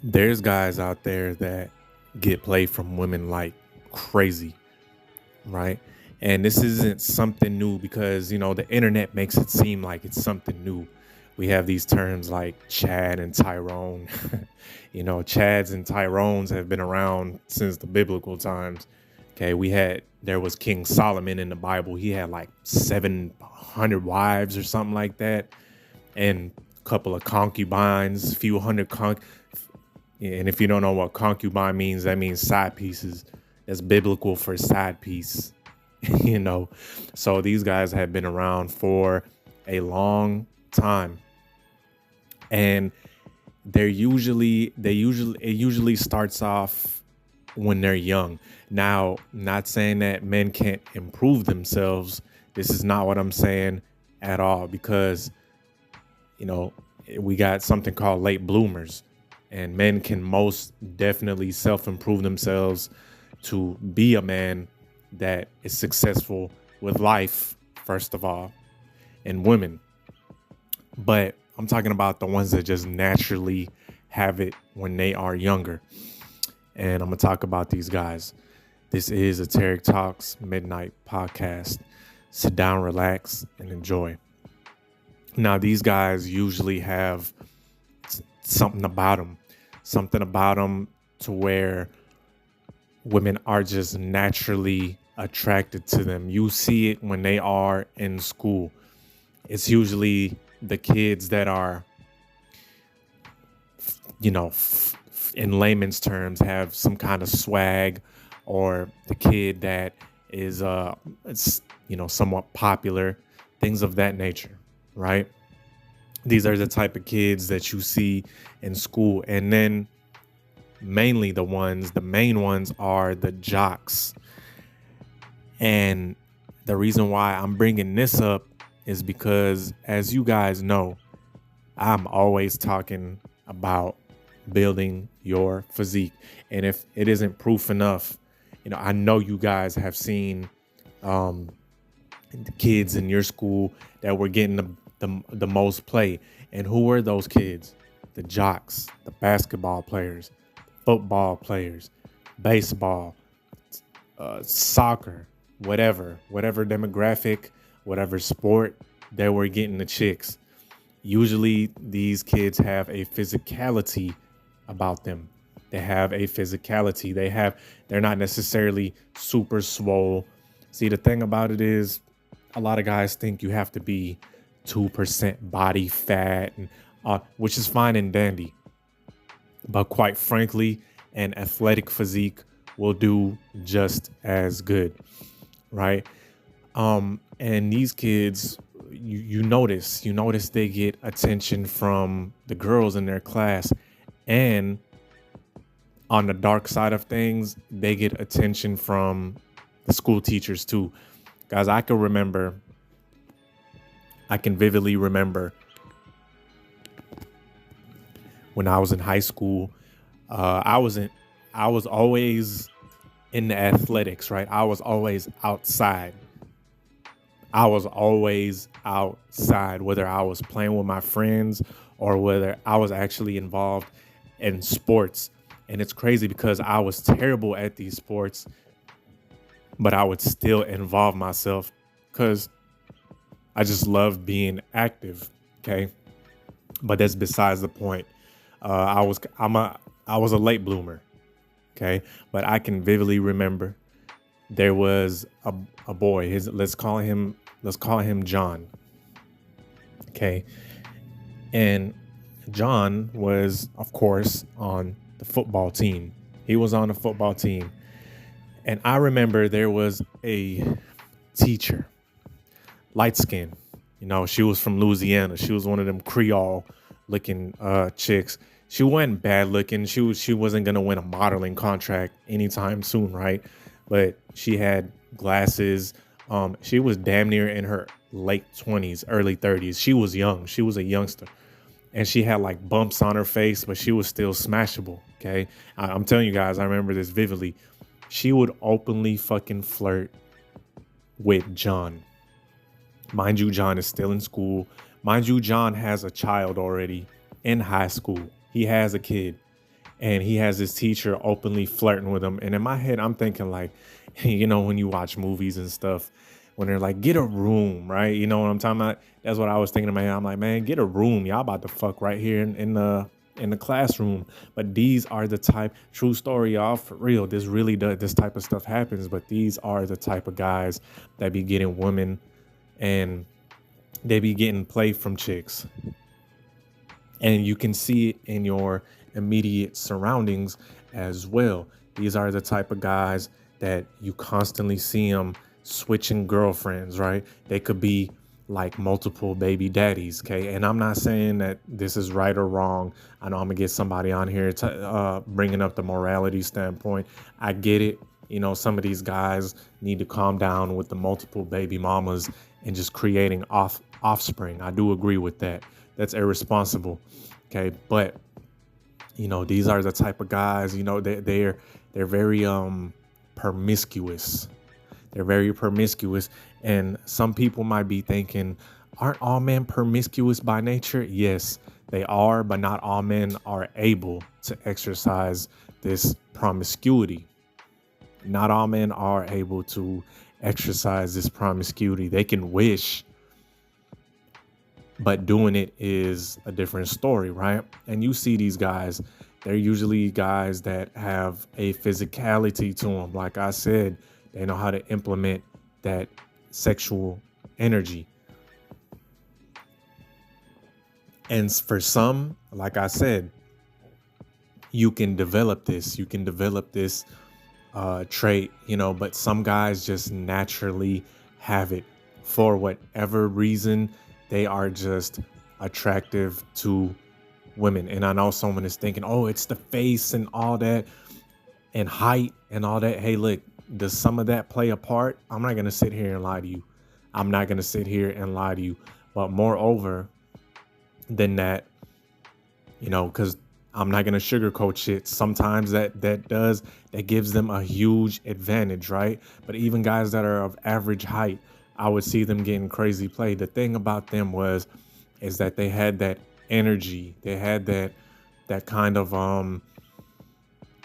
There's guys out there that get play from women like crazy, right? And this isn't something new because, the internet makes it seem like it's something new. We have these terms like Chad and Tyrone. Chads and Tyrones have been around since the biblical times. Okay, there was King Solomon in the Bible. He had like 700 wives or something like that, and a couple of concubines, a few hundred and if you don't know what concubine means, that means side pieces. That's biblical for side piece, you know. So these guys have been around for a long time, and it usually starts off when they're young. Now, not saying that men can't improve themselves. This is not what I'm saying at all, because you know we got something called late bloomers, and men can most definitely self-improve themselves to be a man that is successful with life, first of all, and women. But I'm talking about the ones that just naturally have it when they are younger. And I'm going to talk about these guys. This is a Tarik Talks Midnight podcast. Sit down, relax, and enjoy. Now, these guys usually have something about them to where women are just naturally attracted to them. You see it when they are in school. It's usually the kids that are, in layman's terms, have some kind of swag, or the kid that is, somewhat popular, things of that nature, right? These are the type of kids that you see in school. And then mainly the main ones are the jocks. And the reason why I'm bringing this up is because, as you guys know, I'm always talking about building your physique. And if it isn't proof enough, I know you guys have seen the kids in your school that were getting the most play. And who were those kids? The jocks, the basketball players, football players, baseball, soccer, whatever demographic, whatever sport, they were getting the chicks. Usually these kids have a physicality about them. They have a physicality. They're not necessarily super swole. See, the thing about it is, a lot of guys think you have to be 2% body fat, and which is fine and dandy. But quite frankly, an athletic physique will do just as good, right? And these kids, you notice they get attention from the girls in their class, and on the dark side of things, they get attention from the school teachers too. Guys, I can vividly remember when I was in high school. I was always in the athletics, right? I was always outside. Whether I was playing with my friends or whether I was actually involved in sports. And it's crazy because I was terrible at these sports, but I would still involve myself because I just love being active. Okay. But that's besides the point. I was a late bloomer. Okay. But I can vividly remember there was a boy. Let's call him John. Okay. And John was, of course, on the football team. He was on the football team. And I remember there was a teacher, light skin. She was from Louisiana. She was one of them Creole looking chicks. She wasn't bad looking. She wasn't going to win a modeling contract anytime soon, right? But she had glasses. She was damn near in her late 20s, early 30s. She was young. She was a youngster. And she had like bumps on her face, but she was still smashable, okay? I'm telling you guys, I remember this vividly. She would openly fucking flirt with John. Mind you, John is still in school. Mind you, John has a child already in high school. He has a kid. and he has his teacher openly flirting with him. And in my head, I'm thinking like, when you watch movies and stuff, when they're like, get a room, right? You know what I'm talking about? That's what I was thinking in my head. I'm like, man, get a room. Y'all about to fuck right here in the classroom. But these are the type, true story, y'all, for real. This really does, this type of stuff happens. But these are the type of guys that be getting women, and they be getting play from chicks. And you can see it in your immediate surroundings as well. These are the type of guys that you constantly see them switching girlfriends, right? They could be like multiple baby daddies, okay? And I'm not saying that this is right or wrong. I know I'm gonna get somebody on here bringing up the morality standpoint. I get it. Some of these guys need to calm down with the multiple baby mamas and just creating offspring. I do agree with that. That's irresponsible. Okay. But, these are the type of guys, they're very promiscuous. They're very promiscuous. And some people might be thinking, aren't all men promiscuous by nature? Yes, they are, but not all men are able to exercise this promiscuity. Not all men are able to exercise this promiscuity. They can wish, but doing it is a different story, right? And you see these guys, they're usually guys that have a physicality to them. Like I said, they know how to implement that sexual energy. And for some, like I said, you can develop this. You can develop this trait, but some guys just naturally have it for whatever reason. They are just attractive to women. And I know someone is thinking, oh, it's the face and all that and height and all that. Hey, look, does some of that play a part? I'm not going to sit here and lie to you. But moreover than that, because I'm not going to sugarcoat shit. Sometimes that gives them a huge advantage, right? But even guys that are of average height, I would see them getting crazy play. The thing about them is that they had that energy. They had that kind of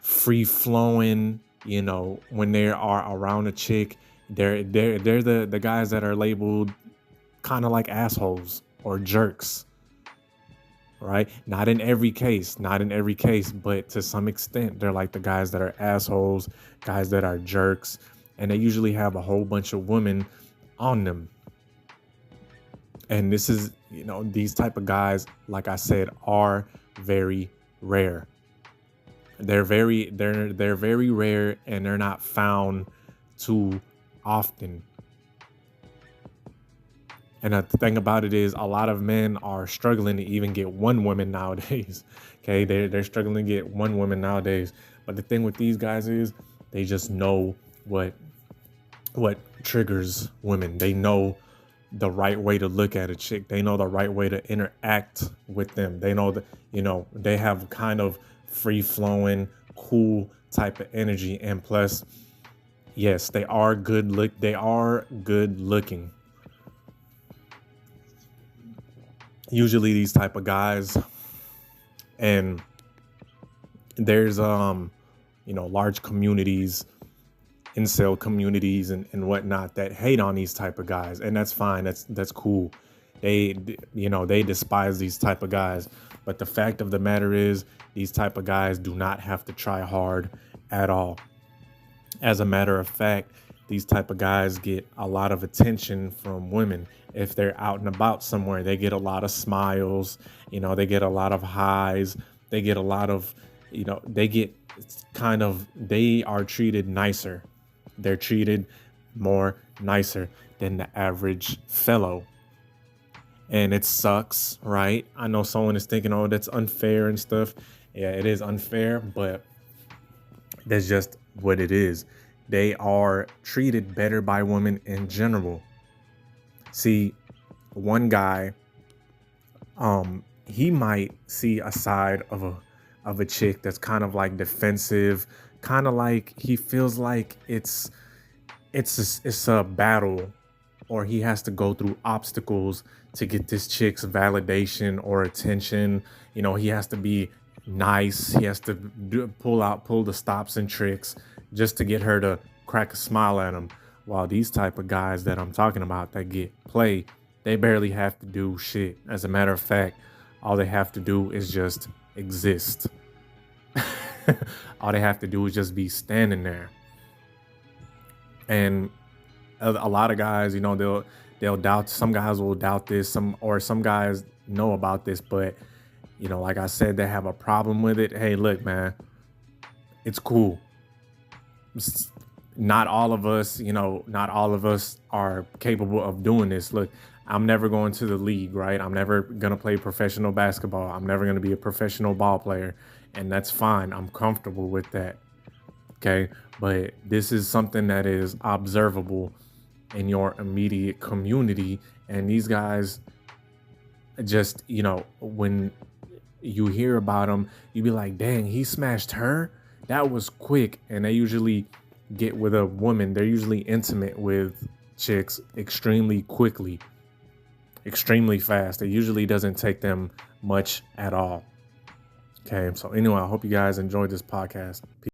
free flowing, when they are around a chick, they're the guys that are labeled kind of like assholes or jerks. Right? Not in every case, but to some extent, they're like the guys that are assholes, guys that are jerks, and they usually have a whole bunch of women on them. And this is, these type of guys, like I said, are very rare. They're very rare, and they're not found too often. And the thing about it is, a lot of men are struggling to even get one woman nowadays. Okay, they're struggling to get one woman nowadays. But the thing with these guys is, they just know what triggers women. They know the right way to look at a chick. They know the right way to interact with them. They know that, they have kind of free flowing, cool type of energy. And plus, yes, they are good looking. Usually these type of guys, and there's large communities, incel communities and whatnot, that hate on these type of guys, and that's fine. That's cool. They despise these type of guys, but the fact of the matter is, these type of guys do not have to try hard at all. As a matter of fact, these type of guys get a lot of attention from women. If they're out and about somewhere, they get a lot of smiles, they get a lot of highs, they get a lot of, they are treated nicer. They're treated more nicer than the average fellow. And it sucks, right? I know someone is thinking, oh, that's unfair and stuff. Yeah, it is unfair, but that's just what it is. They are treated better by women in general. See, one guy, he might see a side of a chick that's kind of like defensive, kind of like he feels like it's a battle, or he has to go through obstacles to get this chick's validation or attention. He has to be nice. He has to pull the stops and tricks just to get her to crack a smile at him. While these type of guys that I'm talking about that get play, they barely have to do shit. As a matter of fact, all they have to do is just exist. All they have to do is just be standing there. And a lot of guys, they'll doubt. Some guys will doubt this. Some guys know about this, but like I said, they have a problem with it. Hey, look, man, it's cool. Not all of us, not all of us are capable of doing this. Look, I'm never going to the league, right? I'm never going to play professional basketball. I'm never going to be a professional ball player. And that's fine. I'm comfortable with that. Okay. But this is something that is observable in your immediate community. And these guys just, when you hear about them, you be like, dang, he smashed her. That was quick. And they usually get with a woman. They're usually intimate with chicks extremely quickly, extremely fast. It usually doesn't take them much at all. Okay. So anyway, I hope you guys enjoyed this podcast. Peace.